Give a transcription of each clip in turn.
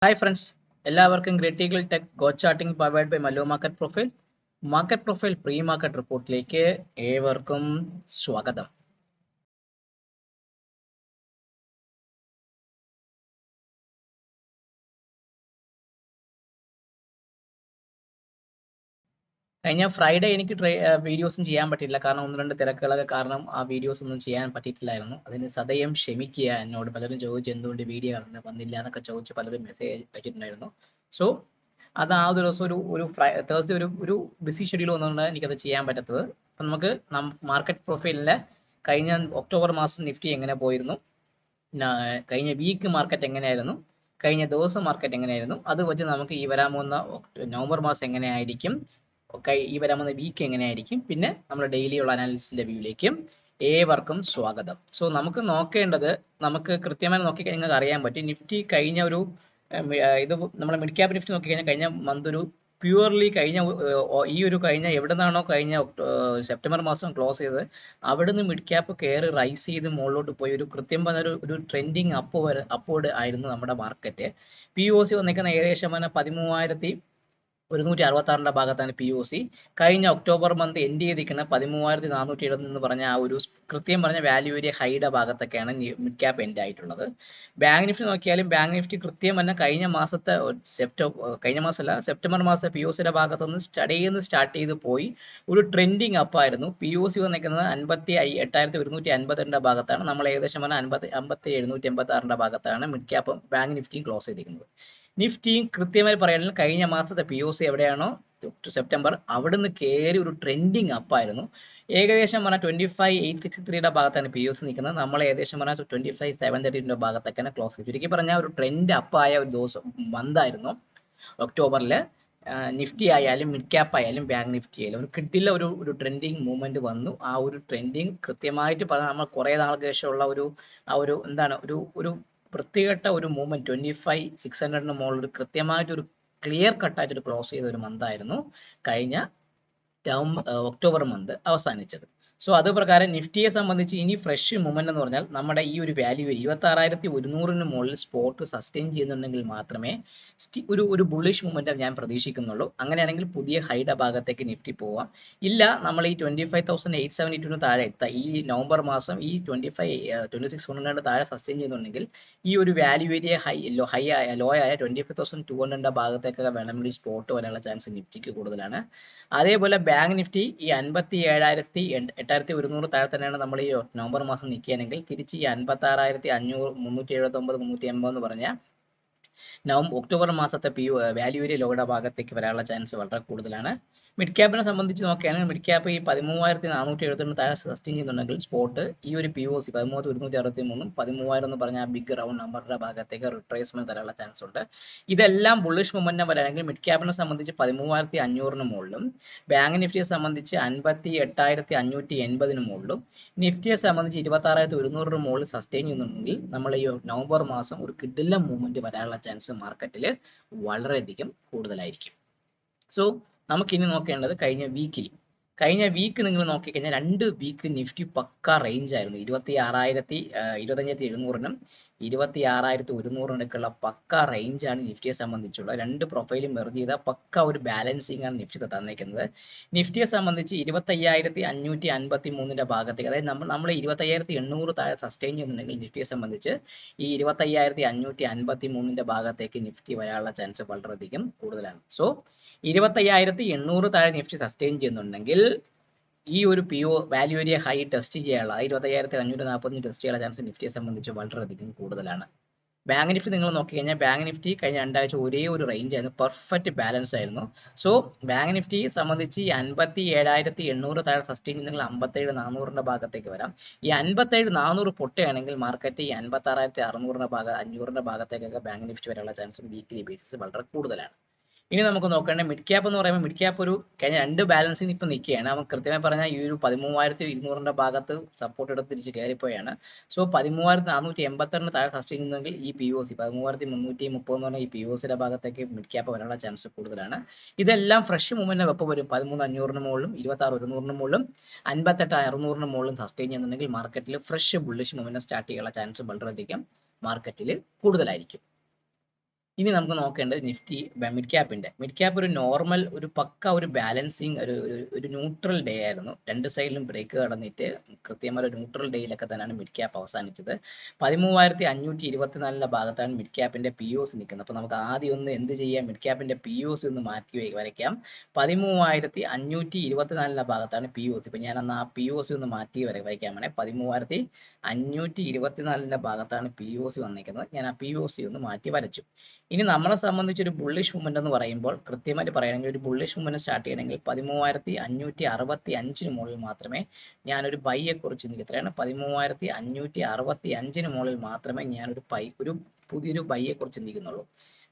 Hi friends, എല്ലാവർക്കും critical tech go charting powered by Mallu market profile pre market റിപ്പോർട്ടിലേക്ക് ഏവർക്കും സ്വാഗതം. കഴിഞ്ഞ ഫ്രൈഡേ എനിക്ക് വീഡിയോസും ചെയ്യാൻ പറ്റിയില്ല, കാരണം ഒന്ന് രണ്ട് തിരക്കുകളൊക്കെ കാരണം ആ വീഡിയോസ് ഒന്നും ചെയ്യാൻ പറ്റിയിട്ടില്ലായിരുന്നു. അതിന് സദയം ക്ഷമിക്കുക. എന്നോട് പലരും ചോദിച്ചു എന്തുകൊണ്ട് വീഡിയോ വന്നില്ല എന്നൊക്കെ ചോദിച്ച് പലരും മെസ്സേജ് അയച്ചിട്ടുണ്ടായിരുന്നു. സോ അത് ആ ഒരു ദിവസം ഒരു തേഴ്സ്ഡേ ഒരു ബിസി ഷെഡ്യൂൾ വന്നുകൊണ്ട് എനിക്കത് ചെയ്യാൻ പറ്റാത്തത്. അപ്പം നമുക്ക് മാർക്കറ്റ് പ്രൊഫൈലിലെ കഴിഞ്ഞ ഒക്ടോബർ മാസം നിഫ്റ്റി എങ്ങനെ പോയിരുന്നു, കഴിഞ്ഞ വീക്ക് മാർക്കറ്റ് എങ്ങനെയായിരുന്നു, കഴിഞ്ഞ ദിവസം മാർക്കറ്റ് എങ്ങനെയായിരുന്നു, അത് വെച്ച് നമുക്ക് ഈ വരാൻ പോകുന്ന നവംബർ മാസം എങ്ങനെയായിരിക്കും, ഈ വരാൻ പോകുന്ന വീക്ക് എങ്ങനെയായിരിക്കും, പിന്നെ നമ്മുടെ ഡെയിലി ഉള്ള അനാലിസിന്റെ വ്യൂയിലേക്കും ഏവർക്കും സ്വാഗതം. സോ നമുക്ക് നോക്കേണ്ടത്, നമുക്ക് കൃത്യമായി നോക്കിക്കഴിഞ്ഞാൽ നിങ്ങൾക്ക് അറിയാൻ പറ്റും നിഫ്റ്റി കഴിഞ്ഞ ഒരു ഇത് നമ്മുടെ മിഡ് ക്യാപ് നിഫ്റ്റി നോക്കിക്കഴിഞ്ഞാൽ കഴിഞ്ഞ മന്ത് ഒരു പ്യുവർലി കഴിഞ്ഞ എവിടെ നിന്നാണോ കഴിഞ്ഞ സെപ്റ്റംബർ മാസം ക്ലോസ് ചെയ്തത് അവിടെ നിന്ന് മിഡ് ക്യാപ്പ് കയറി റൈസ് ചെയ്ത് മുകളിലോട്ട് പോയി ഒരു കൃത്യം പറഞ്ഞ ഒരു ട്രെൻഡിങ് അപ്വേർഡ് ആയിരുന്നു നമ്മുടെ മാർക്കറ്റ്. POC വന്നിരിക്കുന്ന ഏകദേശം 13,166 ഭാഗത്താണ് POC. കഴിഞ്ഞ ഒക്ടോബർ മന്ത് എൻഡ് ചെയ്തിരിക്കുന്ന 13,470 എന്ന് പറഞ്ഞ ആ ഒരു കൃത്യം പറഞ്ഞ വാല്യൂ ഏരിയ ഹൈയുടെ ഭാഗത്തൊക്കെയാണ് മിഡ് ക്യാപ്പ് എൻഡ് ആയിട്ടുള്ളത്. ബാങ്ക് നിഫ്റ്റി നോക്കിയാലും ബാങ്ക് നിഫ്റ്റി കൃത്യം തന്നെ കഴിഞ്ഞ മാസമല്ല സെപ്റ്റംബർ മാസത്തെ POCയുടെ ഭാഗത്തുനിന്ന് സ്റ്റാർട്ട് ചെയ്ത് പോയി ഒരു ട്രെൻഡിങ് അപ്പായിരുന്നു. POC വന്നിരിക്കുന്നത് 58,152 ഭാഗത്താണ്. നമ്മൾ ഏകദേശം 5786 ഭാഗത്താണ് മിഡ് ക്യാപ്പും ബാങ്ക് നിഫ്റ്റിയും ക്ലോസ് ചെയ്തിരിക്കുന്നത്. നിഫ്റ്റിയും കൃത്യമായി പറയുകയാണെങ്കിൽ കഴിഞ്ഞ മാസത്തെ POC എവിടെയാണോ സെപ്റ്റംബർ അവിടുന്ന് കയറി ഒരു ട്രെൻഡിങ് അപ്പായിരുന്നു. ഏകദേശം 25,863 ഭാഗത്താണ് POC നിൽക്കുന്നത്. നമ്മൾ ഏകദേശം 25,730 ഭാഗത്തൊക്കെയാണ് ക്ലോസ് ചെയ്തു. ചുരുക്കി പറഞ്ഞാൽ ഒരു ട്രെൻഡ് അപ്പായ ഒരു ദിവസം മന്തായിരുന്നു ഒക്ടോബറിൽ. നിഫ്റ്റി ആയാലും മിഡ് ക്യാപ്പ് ആയാലും ബാങ്ക് നിഫ്റ്റി ആയാലും ഒരു കിട്ടില്ല ഒരു ട്രെൻഡിങ് മൂവ്മെന്റ് വന്നു. ആ ഒരു ട്രെൻഡിങ് കൃത്യമായിട്ട് പറഞ്ഞാൽ നമ്മൾ കുറേ നാൾക്ക് ശേഷമുള്ള ഒരു എന്താണ് ഒരു വൃത്തികെട്ട ഒരു മൂവ്മെന്റ് 25,600 മുകളിൽ കൃത്യമായിട്ട് ഒരു ക്ലിയർ കട്ടായിട്ട് ക്ലോസ് ചെയ്ത ഒരു മന്തായിരുന്നു കഴിഞ്ഞ ഒക്ടോബർ മന്ത് അവസാനിച്ചത്. സോ അത് പ്രകാരം നിഫ്റ്റിയെ സംബന്ധിച്ച് ഇനി ഫ്രഷ് മൂവ്മെന്റ് എന്ന് പറഞ്ഞാൽ നമ്മുടെ ഈ ഒരു വാല്യൂ 26,100 മുകളിൽ സ്പോട്ട് സസ്റ്റെയിൻ ചെയ്യുന്നുണ്ടെങ്കിൽ മാത്രമേ ഒരു ബുള്ളിഷ് മൂവ്മെന്റ് ഞാൻ പ്രതീക്ഷിക്കുന്നുള്ളൂ. അങ്ങനെയാണെങ്കിൽ പുതിയ ഹൈയുടെ ഭാഗത്തേക്ക് നിഫ്റ്റി പോവാം. ഇല്ല, നമ്മൾ ഈ 25,872 താഴെ ഈ നവംബർ മാസം ഈ 26,100 താഴെ സസ്റ്റെയിൻ ചെയ്യുന്നുണ്ടെങ്കിൽ ഈ ഒരു വാല്യൂ ഏരിയ ലോ ആയ 25,200 ഭാഗത്തേക്കൊക്കെ വേണമെങ്കിൽ സ്പോട്ട് വരാനുള്ള ചാൻസ് നിഫ്റ്റിക്ക് കൂടുതലാണ്. അതേപോലെ ബാങ്ക് നിഫ്റ്റി ഈ 57,800 താഴെ തന്നെയാണ് നമ്മൾ ഈ നവംബർ മാസം നിൽക്കുകയാണെങ്കിൽ തിരിച്ച് ഈ 56,500 379 380 എന്ന് പറഞ്ഞ ഒക്ടോബർ മാസത്തെ വാല്യൂ ഏരിയ ലോയുടെ ഭാഗത്തേക്ക് വരാനുള്ള ചാൻസ് വളരെ കൂടുതലാണ്. മിഡ് ക്യാപ്പിനെ സംബന്ധിച്ച് നോക്കുകയാണെങ്കിൽ മിഡ് ക്യാപ്പ് ഈ 13,472 താഴെ സസ്റ്റെയിൻ ചെയ്യുന്നുണ്ടെങ്കിൽ സ്പോട്ട് ഈ ഒരു POC 13,163 13,000 എന്ന് പറഞ്ഞ ബിഗ് റൗണ്ട് നമ്പറുടെ ഭാഗത്തേക്ക് റിട്രേസ്മെന്റ് തരാനുള്ള ചാൻസ് ഉണ്ട്. ഇതെല്ലാം ബുള്ളിഷ് മൊമെന്റം വരാണെങ്കിൽ മിഡ് ക്യാപ്പിനെ സംബന്ധിച്ച് 13,500 മുകളിലും ബാങ്ക് നിഫ്റ്റിയെ സംബന്ധിച്ച് 58,580 മുകളിലും നിഫ്റ്റിയെ സംബന്ധിച്ച് 26,100 മുകളിൽ സസ്റ്റെയിൻ ചെയ്യുന്നുണ്ടെങ്കിൽ നമ്മൾ ഈ നവംബർ മാസം ഒരു കിഡില്ല മൂവ്മെന്റ് വരാനുള്ള ചാൻസ് മാർക്കറ്റിൽ വളരെയധികം കൂടുതലായിരിക്കും. സോ നമുക്കിനി നോക്കേണ്ടത് കഴിഞ്ഞ വീക്ക് നിങ്ങൾ നോക്കിക്കഴിഞ്ഞാൽ 2 വീക്ക് നിഫ്റ്റി പക്ക റേഞ്ച് ആയിരുന്നു. 25,700 26,100 പക്ക റേഞ്ചാണ് നിഫ്റ്റിയെ സംബന്ധിച്ചുള്ള. രണ്ട് പ്രൊഫൈലും മെർജ് ചെയ്ത പക്ക ഒരു ബാലൻസിങ് ആണ് നിഫ്റ്റി തന്നിരിക്കുന്നത്. നിഫ്റ്റിയെ സംബന്ധിച്ച് 25,553 ഭാഗത്തേക്ക്, അതായത് നമ്മൾ 25,800 താഴെ സസ്റ്റെയിൻ ചെയ്യുന്നുണ്ടെങ്കിൽ നിഫ്റ്റിയെ സംബന്ധിച്ച് ഈ 25,553 ഭാഗത്തേക്ക് നിഫ്റ്റി വരാനുള്ള ചാൻസ് വളരെയധികം കൂടുതലാണ്. സോ 25,800 താഴെ നിഫ്റ്റി സസ്റ്റെയിൻ ചെയ്യുന്നുണ്ടെങ്കിൽ ഈ ഒരു വാല്യൂ ഏരിയ ഹൈ ടെസ്റ്റ് ചെയ്യാനുള്ള 25,540 ടെസ്റ്റ് ചെയ്യാനുള്ള ചാൻസ് നിഫ്റ്റിയെ സംബന്ധിച്ച് വളരെയധികം കൂടുതലാണ്. ബാങ്ക് നിഫ്റ്റി നിങ്ങൾ നോക്കിക്കഴിഞ്ഞാൽ ബാങ്ക് നിഫ്റ്റി കഴിഞ്ഞ 2 ആഴ്ച ഒരേ ഒരു റേഞ്ച് ആയിരുന്നു, പെർഫെക്റ്റ് ബാലൻസ് ആയിരുന്നു. സോ ബാങ്ക് നിഫ്റ്റിയെ സംബന്ധിച്ച് 57,800 താഴെ സസ്റ്റെയിൻ ചെയ്യുന്നെങ്കിൽ 57,400 ഭാഗത്തേക്ക് വരാം. ഈ 57,400 പൊട്ടുകയാണെങ്കിൽ മാർക്കറ്റ് ഈ 56,600 500 ഭാഗത്തേക്കൊക്കെ ബാങ്ക് നിഫ്റ്റി വരാനുള്ള ചാൻസ് വീക്ക്ലി ബേസിസ് വളരെ കൂടുതലാണ്. ഇനി നമുക്ക് നോക്കേണ്ട മിഡ് ക്യാപ്പ് എന്ന് പറയുമ്പോൾ മിഡ് ക്യാപ്പ് ഒരു കഴിഞ്ഞ 2 ബാലൻസിന് ഇപ്പം നിൽക്കുകയാണ്. നമുക്ക് കൃത്യമായി പറഞ്ഞാൽ ഈ ഒരു 13,200 ഭാഗത്ത് സപ്പോർട്ട് എടുത്ത് തിരിച്ച് കയറിപ്പോയാണ്. സോ 13,482 താഴെ സസ്റ്റെയിൻ ചെയ്യുന്നെങ്കിൽ ഈ POC 13,330 എന്ന് പറഞ്ഞാൽ ഈ POCയുടെ ഭാഗത്തേക്ക് മിഡ് ക്യാപ്പ് വരാനുള്ള ചാൻസ് കൂടുതലാണ്. ഇതെല്ലാം ഫ്രഷ് മൂവ്മെന്റ് വെപ്പ് വരും. 13,500 മുകളിലും 26,100 മുകളിലും 58,600 മുകളിലും സസ്റ്റെയിൻ ചെയ്യുന്നുണ്ടെങ്കിൽ മാർക്കറ്റിൽ ഫ്രഷ് ബുള്ളിഷ് മൂവ്മെന്റ് സ്റ്റാർട്ട് ചെയ്യാനുള്ള ചാൻസ് വളരെയധികം മാർക്കറ്റിൽ കൂടുതലായിരിക്കും. ഇനി നമുക്ക് നോക്കേണ്ടത് നിഫ്റ്റി മിഡ് ക്യാപ്പ് ഒരു നോർമൽ ഒരു പക്ക ഒരു ബാലൻസിങ് ഒരു ന്യൂട്രൽ ഡേ ആയിരുന്നു. രണ്ട് സൈഡിലും ബ്രേക്ക് കടന്നിട്ട് കൃത്യമായ ഒരു ന്യൂട്രൽ ഡേയിലൊക്കെ തന്നെയാണ് മിഡ് ക്യാപ്പ് അവസാനിച്ചത്. 13,524 ഭാഗത്താണ് മിഡ് ക്യാപ്പിന്റെ POC നിൽക്കുന്നത്. അപ്പോൾ നമുക്ക് ആദ്യം ഒന്ന് എന്ത് ചെയ്യാം, മിഡ് ക്യാപ്പിന്റെ POC ഒന്ന് മാറ്റി വരയ്ക്കാം. 13,524 ഭാഗത്താണ് POC. ഇപ്പൊ ഞാൻ അന്ന് ആ POC ഒന്ന് മാറ്റി വരയ്ക്കാൻ വേണേ. 13,524 ഭാഗത്താണ് POC വന്നിരിക്കുന്നത്. ഞാൻ ആ POC ഒന്ന് മാറ്റി വരച്ചു. ഇനി നമ്മളെ സംബന്ധിച്ച് ഒരു ബുള്ളിഷ് മൂവ്മെന്റ് എന്ന് പറയുമ്പോൾ കൃത്യമായിട്ട് പറയുകയാണെങ്കിൽ ഒരു ബുള്ളിഷ് മൂവ്മെന്റ് സ്റ്റാർട്ട് ചെയ്യണമെങ്കിൽ 13,565 മുകളിൽ മാത്രമേ ഞാനൊരു ബൈയെ കുറിച്ച് ചിന്തിക്കൂ. എത്രയാണ്? 13,565 മുകളിൽ മാത്രമേ ഞാനൊരു പുതിയൊരു ബൈയെ കുറിച്ച് ചിന്തിക്കുന്നുള്ളൂ.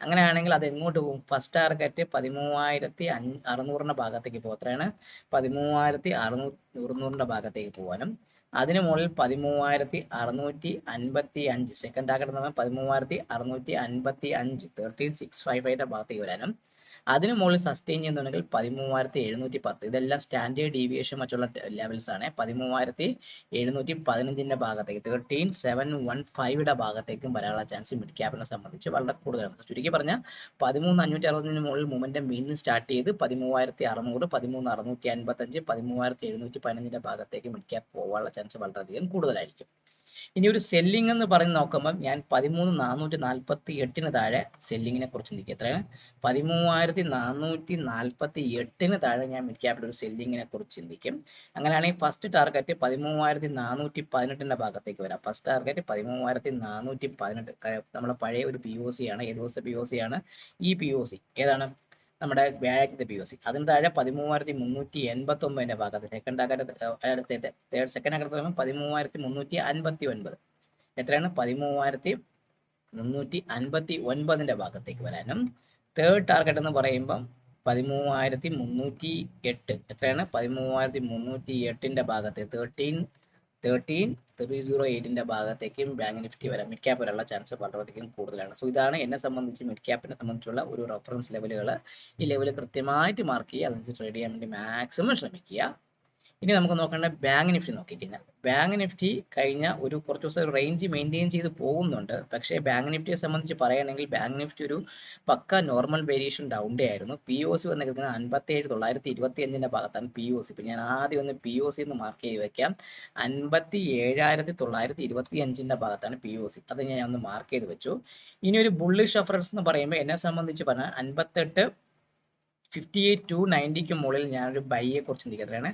അങ്ങനെയാണെങ്കിൽ അത് എങ്ങോട്ട് പോകും? ഫസ്റ്റ് ടാർഗറ്റ് 13,600 ഭാഗത്തേക്ക് പോകും. എത്രയാണ്? 13,600 ഭാഗത്തേക്ക് പോകാനും അതിന് മുകളിൽ 13,655 സെക്കൻഡ് ടാർഗറ്റ് എന്ന് പറഞ്ഞാൽ 13,655 13,655 ഭാഗത്തേക്ക് വരാനും അതിന് മുകളിൽ സസ്റ്റെയിൻ ചെയ്യുന്നുണ്ടെങ്കിൽ 13,710. ഇതെല്ലാം സ്റ്റാൻഡേർഡ് ഡീവിയേഷൻ മറ്റുള്ള ലെവൽസ് ആണ്. 13,715 ഭാഗത്തേക്ക് 13,715 ഭാഗത്തേക്കും വരാനുള്ള ചാൻസ് മിഡ് ക്യാപ്പിനെ സംബന്ധിച്ച് വളരെ കൂടുതലാണ്. ചുരുക്കി പറഞ്ഞാൽ 13,560 മുകളിൽ മൂവ്മെന്റ് വീണ്ടും സ്റ്റാർട്ട് ചെയ്ത് 13,600 13,655 13,715 ഭാഗത്തേക്ക് മിഡ് ക്യാപ്പ് പോകാനുള്ള ചാൻസ് വളരെയധികം കൂടുതലായിരിക്കും. ഇനി ഒരു സെല്ലിംഗ് എന്ന് പറഞ്ഞ് നോക്കുമ്പോൾ ഞാൻ 13,448 താഴെ സെല്ലിങ്ങിനെ കുറിച്ച് ചിന്തിക്കും. എത്രയാണ്? 13,448 താഴെ ഞാൻ മിഡ് ക്യാപ്പിൽ ഒരു സെല്ലിങ്ങിനെ കുറിച്ച് ചിന്തിക്കും. അങ്ങനെയാണെങ്കിൽ ഫസ്റ്റ് ടാർഗറ്റ് 13,418 ഭാഗത്തേക്ക് വരാം. ഫസ്റ്റ് ടാർഗറ്റ് 13,418 നമ്മുടെ പഴയ ഒരു POC ആണ്. ഏത് ദിവസത്തെ POC ആണ്? ഈ POC ഏതാണ്? നമ്മുടെ വ്യാഴാഴ്ചത്തെ POC. അതിന് താഴെ 13,389 ഭാഗത്ത് സെക്കൻഡ് ടാർഗറ്റ് സെക്കൻഡ് ടാർഗറ്റ് 13,359. എത്രയാണ്? 13,359 ഭാഗത്തേക്ക് വരാനും തേർഡ് ടാർഗറ്റ് എന്ന് പറയുമ്പം 13,308. എത്രയാണ്? 13,308 ഭാഗത്ത് 13,308 ഭാഗത്തേക്കും ബാങ്ക് നിഫ്റ്റി വരാം. മിഡ് ക്യാപ്പ് വരാനുള്ള ചാൻസ് വളരെയധികം കൂടുതലാണ്. സോ ഇതാണ് എന്നെ സംബന്ധിച്ച് മിഡ് ക്യാപ്പിനെ സംബന്ധിച്ചുള്ള ഒരു റെഫറൻസ് ലെവലുകൾ. ഈ ലെവൽ കൃത്യമായിട്ട് മാർക്ക് ചെയ്യുക, അതനുസരിച്ച് ട്രേഡ് ചെയ്യാൻ വേണ്ടി മാക്സിമം ശ്രമിക്കുക. ഇനി നമുക്ക് നോക്കേണ്ട ബാങ്ക് നിഫ്റ്റി നോക്കിക്കഴിഞ്ഞാൽ ബാങ്ക് നിഫ്റ്റി കഴിഞ്ഞ കുറച്ച് ദിവസം റേഞ്ച് മെയിൻറ്റെയിൻ ചെയ്ത് പോകുന്നുണ്ട്. പക്ഷേ ബാങ്ക് നിഫ്റ്റിയെ സംബന്ധിച്ച് പറയുകയാണെങ്കിൽ ബാങ്ക് നിഫ്റ്റി ഒരു പക്ക നോർമൽ വേരിയേഷൻ ഡൗൺ ഡേ ആയിരുന്നു. POC വന്നിരിക്കുന്നത് 57,925 ഭാഗത്താണ് POC. ഇപ്പം ഞാൻ ആദ്യം ഒന്ന് POC എന്ന് മാർക്ക് ചെയ്ത് വെക്കാം. 57,925 ഭാഗത്താണ് POC. അത് ഞാൻ ഒന്ന് മാർക്ക് ചെയ്ത് വെച്ചു. ഇനി ഒരു ബുള്ളിഷ് റെഫറൻസ് എന്ന് പറയുമ്പോൾ എന്നെ സംബന്ധിച്ച് പറഞ്ഞാൽ 58,290 മുകളിൽ ഞാനൊരു ബൈയെ കുറിച്ച് ചിന്തിക്കുകയാണ്.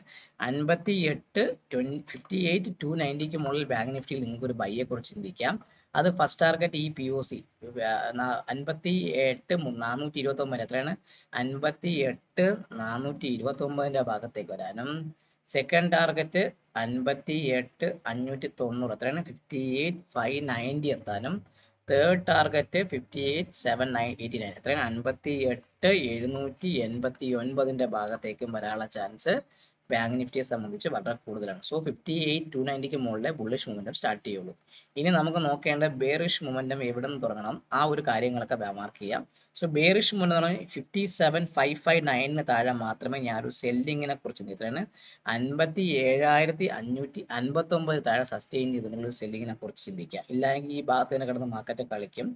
58,290 മുകളിൽ ബാങ്ക് നിഫ്റ്റിയിൽ നിങ്ങൾക്ക് ഒരു ബൈയെ കുറിച്ച് ചിന്തിക്കാം. അത് ഫസ്റ്റ് ടാർഗറ്റ് ഈ POC 58,429. എത്രയാണ്? 58,429 ഭാഗത്തേക്ക് വരാനും സെക്കൻഡ് ടാർഗറ്റ് 58,590. എത്രയാണ്? 58,590 എത്താനും തേർഡ് ടാർഗറ്റ് 58,789. എത്രയാണ്? 58,789 ഭാഗത്തേക്കും വരാനുള്ള ചാൻസ് ബാങ്ക് നിഫ്റ്റിയെ സംബന്ധിച്ച് വളരെ കൂടുതലാണ്. സോ 58,290 മുകളിലെ ബുള്ളിഷ് മൊമെന്റം സ്റ്റാർട്ട് ചെയ്യുള്ളൂ. ഇനി നമുക്ക് നോക്കേണ്ട ബെയറിഷ് മൊമെന്റം എവിടെ നിന്ന് തുടങ്ങണം, ആ ഒരു കാര്യങ്ങളൊക്കെ മാർക്ക് ചെയ്യാം. സോ ബെയറിഷ് മൊമെന്റം എന്ന് പറഞ്ഞാൽ 57,559 താഴെ മാത്രമേ ഞാനൊരു സെല്ലിങ്ങിനെ കുറിച്ച് ചിന്തിക്കുകയാണ്. 57,559 താഴെ സസ്റ്റെയിൻ ചെയ്തിട്ടുള്ള ഒരു സെല്ലിങ്ങിനെ കുറിച്ച് ചിന്തിക്കുക. ഇല്ലെങ്കിൽ ഈ ഭാഗത്ത് തന്നെ കിടന്ന് മാർക്കറ്റ് കളിക്കും.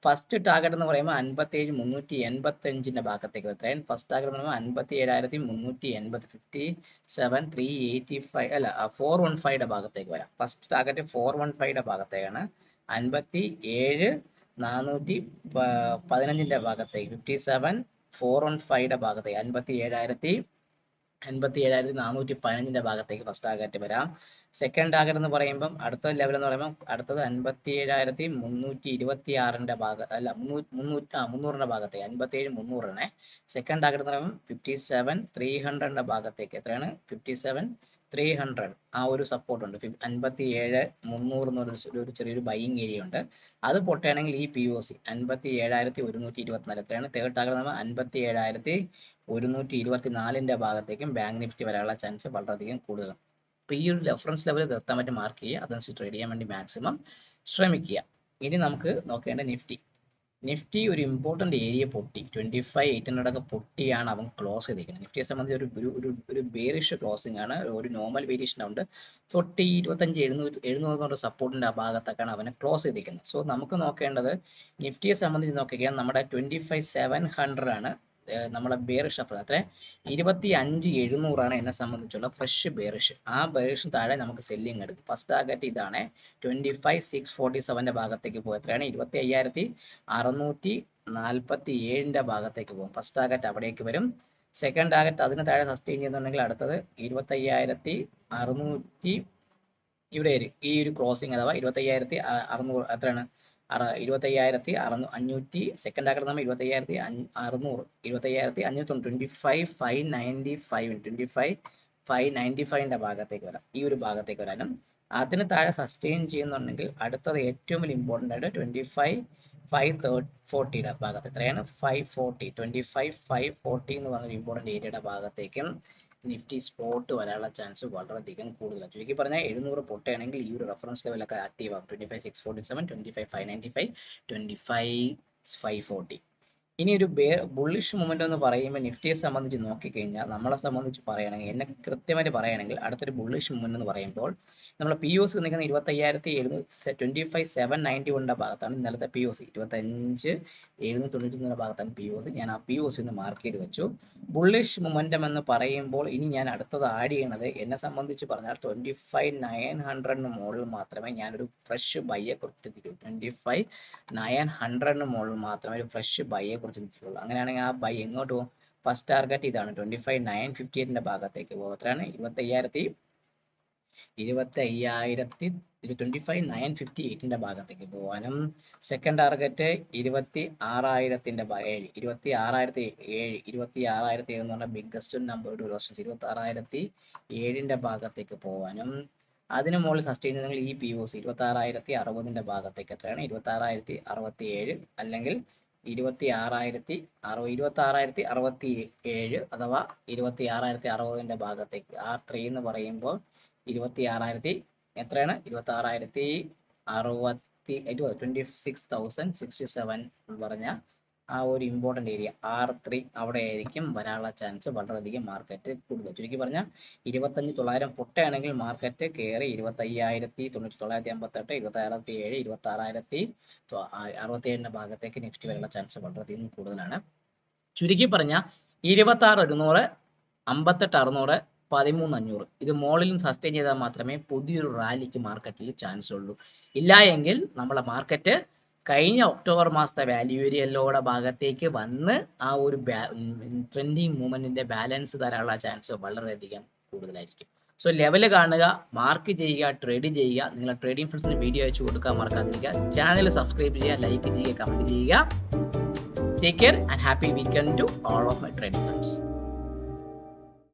ഫസ്റ്റ് ടാർഗറ്റ് എന്ന് പറയുമ്പോൾ 57,385 ഭാഗത്തേക്ക് എത്താൻ. ഫസ്റ്റ് ടാർഗറ്റ് എന്ന് പറയുമ്പോൾ 57,380 57,385 അല്ല 415 ഭാഗത്തേക്ക് വരാം. ഫസ്റ്റ് ടാർഗറ്റ് 415 ഭാഗത്തേക്കാണ്. 57,415 ഭാഗത്തേക്ക് 57,415 ഭാഗത്തേക്ക് 57,415 ഭാഗത്തേക്ക് ഫസ്റ്റ് ടാർഗറ്റ് വരാം. സെക്കൻഡ് ടാർഗറ്റ് എന്ന് പറയുമ്പം അടുത്ത ലെവൽ എന്ന് പറയുമ്പോൾ അടുത്തത് 57,326 ഭാഗം അല്ല 300 ഭാഗത്തേക്ക് 57,300 സെക്കൻഡ് ടാർഗറ്റ് എന്ന് പറയുമ്പോൾ 57,300 ഭാഗത്തേക്ക്. എത്രയാണ്? 57,300 ആ ഒരു സപ്പോർട്ട് ഉണ്ട്. 57,300 എന്നൊരു ചെറിയൊരു ബൈയിങ് ഏരിയ ഉണ്ട്. അത് പൊട്ടുകയാണെങ്കിൽ ഈ POC 57,124. എത്രയാണ്? തേർഡ് ടാർഗറ്റ് എന്ന് പറയുമ്പോൾ 57,124 ഭാഗത്തേക്കും ബാങ്ക് നിഫ്റ്റി വരാനുള്ള ചാൻസ് വളരെയധികം കൂടുതലാണ്. അപ്പോൾ ഈ ഒരു റെഫറൻസ് ലെവൽ കൃത്യമായിട്ട് മാർക്ക് ചെയ്യുക, അതനുസരിച്ച് ട്രേഡ് ചെയ്യാൻ വേണ്ടി മാക്സിമം ശ്രമിക്കുക. ഇനി നമുക്ക് നോക്കേണ്ട നിഫ്റ്റി. നിഫ്റ്റി ഒരു ഇമ്പോർട്ടന്റ് ഏരിയ പൊട്ടി 25,800 ഒക്കെ പൊട്ടിയാണ് അവൻ ക്ലോസ് ചെയ്തിരിക്കുന്നത്. നിഫ്റ്റിയെ സംബന്ധിച്ച് ഒരു ബേറിഷ് ക്ലോസിംഗ് ആണ്, ഒരു നോർമൽ വേരിയേഷൻ ഉണ്ട്. 25,700 സപ്പോർട്ടിന്റെ ആ ഭാഗത്തൊക്കെയാണ് അവനെ ക്ലോസ് ചെയ്തിരിക്കുന്നത്. സോ നമുക്ക് നോക്കേണ്ടത് നിഫ്റ്റിയെ സംബന്ധിച്ച് നോക്കുകയാൽ നമ്മുടെ 25,700 ആണ് നമ്മളെ ബേറിഷ് അപ്പോൾ അത്ര 25,700 എന്നെ സംബന്ധിച്ചുള്ള ഫ്രഷ് ബേറിഷ്. ആ ബേറിഷിന് താഴെ നമുക്ക് സെല്ലിങ് എടുക്കും. ഫസ്റ്റ് ടാർഗറ്റ് ഇതാണ് 25,647 ഭാഗത്തേക്ക് പോകും. എത്രയാണ് 25,647 ഭാഗത്തേക്ക് പോകും. ഫസ്റ്റ് ടാർഗറ്റ് അവിടേക്ക് വരും. സെക്കൻഡ് ടാർഗറ്റ് അതിന് താഴെ സസ്റ്റെയിൻ ചെയ്യുന്നുണ്ടെങ്കിൽ അടുത്തത് 25,600 ഇവിടെ ഈ ഒരു ക്രോസിംഗ് അഥവാ 25,600 എത്രയാണ് 25,500 സെക്കൻഡ് ടാർഗറ്റ് നമ്മൾ 25,600 25,595 ഭാഗത്തേക്ക് വരാം. ഈ ഒരു ഭാഗത്തേക്ക് വരാനും അതിന് താഴെ സസ്റ്റെയിൻ ചെയ്യുന്നുണ്ടെങ്കിൽ അടുത്തത് ഏറ്റവും വലിയ ഇമ്പോർട്ടൻ്റ് ആയിട്ട് 25,540 ഭാഗത്ത് എത്രയാണ് 540 25,540 എന്ന് പറഞ്ഞൊരു ഇമ്പോർട്ടൻ്റ് ഏരിയയുടെ ഭാഗത്തേക്കും നിഫ്റ്റി സ്പോട്ട് വരാനുള്ള ചാൻസ് വളരെയധികം കൂടുതലാണ്. ചുരുക്കി പറഞ്ഞാൽ 700 പൊട്ടുകയാണെങ്കിൽ ഈ ഒരു റെഫറൻസ് ലെവലൊക്കെ ആക്റ്റീവ് ആവും. 25,647 25,595 25,540. ഇനി ഒരു ബുള്ളിഷ് മൊമെന്റ് എന്ന് പറയുമ്പോൾ നിഫ്റ്റിയെ സംബന്ധിച്ച് നോക്കിക്കഴിഞ്ഞാൽ നമ്മളെ സംബന്ധിച്ച് പറയുകയാണെങ്കിൽ എന്നെ കൃത്യമായിട്ട് പറയുകയാണെങ്കിൽ അടുത്തൊരു ബുള്ളിഷ് മൊമെന്റ് എന്ന് പറയുമ്പോൾ നമ്മൾ പി ഒ സി നിൽക്കുന്ന 25,791 ഭാഗത്താണ് ഇന്നലത്തെ പി ഒ സി. 25,791 ഭാഗത്താണ് പി ഒ സി. ഞാൻ ആ പി ഒ സി ഒന്ന് മാർക്ക് ചെയ്ത് വെച്ചു. ബുള്ളിഷ് മൊമെന്റം എന്ന് പറയുമ്പോൾ ഇനി ഞാൻ അടുത്തത് ആഡ് ചെയ്യണത് എന്നെ സംബന്ധിച്ച് പറഞ്ഞാൽ 25,900 മുകളിൽ മാത്രമേ ഞാനൊരു ഫ്രഷ് ബൈയെ കൊടുത്തിട്ടുള്ളൂ. 25,900 മുകളിൽ മാത്രമേ ഒരു ഫ്രഷ് ബൈയെ കുറിച്ച് ചിന്തിച്ചുള്ളൂ. അങ്ങനെയാണെങ്കിൽ ആ ബൈ എങ്ങോട്ട് പോകും? ഫസ്റ്റ് ടാർഗറ്റ് ഇതാണ് 25,958 ഭാഗത്തേക്ക് പോകും. എത്രയാണ് 25,958 ഭാഗത്തേക്ക് പോകാനും സെക്കൻഡ് ടാർഗറ്റ് 26,000 26,007 എന്ന് പറഞ്ഞ ബിഗ്ഗസ്റ്റ് നമ്പർ ഒരു ക്വസ്റ്റ്യൻസ് 26,007 ഭാഗത്തേക്ക് പോകാനും അതിന് മുകളിൽ സസ്റ്റെയിൻ ചെയ്യുന്നെങ്കിൽ ഈ പി ഒ സി 26,060 ഭാഗത്തേക്ക് എത്രയാണ് 26,067 അല്ലെങ്കിൽ 26,067 അഥവാ 26,060 ഭാഗത്തേക്ക് R3 എന്ന് പറയുമ്പോൾ 26,000 എത്രയാണ് 26,067 എന്ന് പറഞ്ഞ ആ ഒരു ഇമ്പോർട്ടൻ്റ് ഏരിയ R3 അവിടെ ആയിരിക്കും വരാനുള്ള ചാൻസ് വളരെയധികം മാർക്കറ്റ് കൂടുതൽ. ചുരുക്കി പറഞ്ഞാൽ 25,900 പൊട്ടയാണെങ്കിൽ മാർക്കറ്റ് കയറി 25,958 26,007 26,067 ഭാഗത്തേക്ക് നെക്സ്റ്റ് വരാനുള്ള ചാൻസ് വളരെയധികം കൂടുതലാണ്. ചുരുക്കി പറഞ്ഞാൽ 26,100 58,600 13,500 ഇത് മോളിലും സസ്റ്റെയിൻ ചെയ്താൽ മാത്രമേ പുതിയൊരു റാലിക്ക് മാർക്കറ്റിൽ ചാൻസ് ഉള്ളൂ. ഇല്ല എങ്കിൽ നമ്മളെ മാർക്കറ്റ് കഴിഞ്ഞ ഒക്ടോബർ മാസത്തെ വാല്യൂ ഏരിയയിലൂടെ ഭാഗത്തേക്ക് വന്ന് ആ ഒരു ട്രെൻഡിങ് മൂവ്മെന്റിന്റെ ബാലൻസ് തരാനുള്ള ചാൻസ് വളരെയധികം കൂടുതലായിരിക്കും. സോ ലെവല് കാണുക, മാർക്ക് ചെയ്യുക, ട്രേഡ് ചെയ്യുക. നിങ്ങളെ ട്രേഡിംഗ് ഫ്രണ്ട്സിന് വീഡിയോ അയച്ചു കൊടുക്കാൻ മറക്കാതിരിക്കുക. ചാനൽ സബ്സ്ക്രൈബ് ചെയ്യുക, ലൈക്ക് ചെയ്യുക, കമന്റ് ചെയ്യുക. Take care and happy weekend to all of my trading friends.